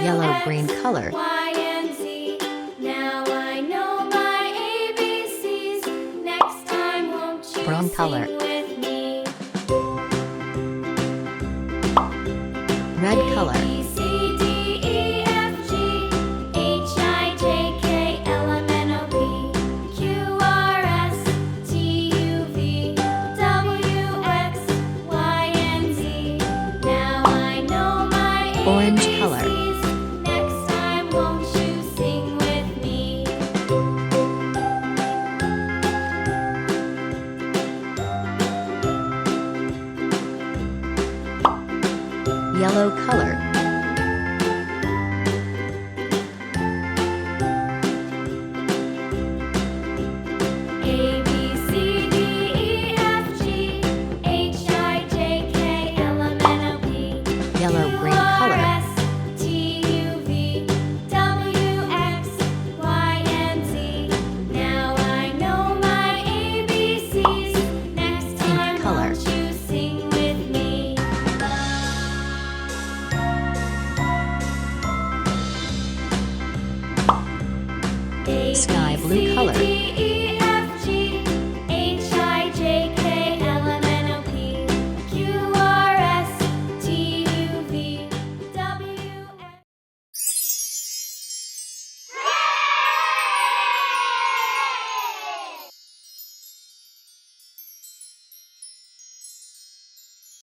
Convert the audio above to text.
Yellow-green color. Y and Z. Now I know my ABCs. Next time, won't you Brown sing color. with me? Red color. A, B, C, D, E, F, G, H, I, J, K, L, M, N, O, P, Q, R, S, T, U, V, W, X, Y, and Z. Now I know my Orange ABCs. color. Next time, won't you sing with me? Yellow color. A, B, C, D, E, F, G, H, I, J, K, L, M, N, O, P, Yellow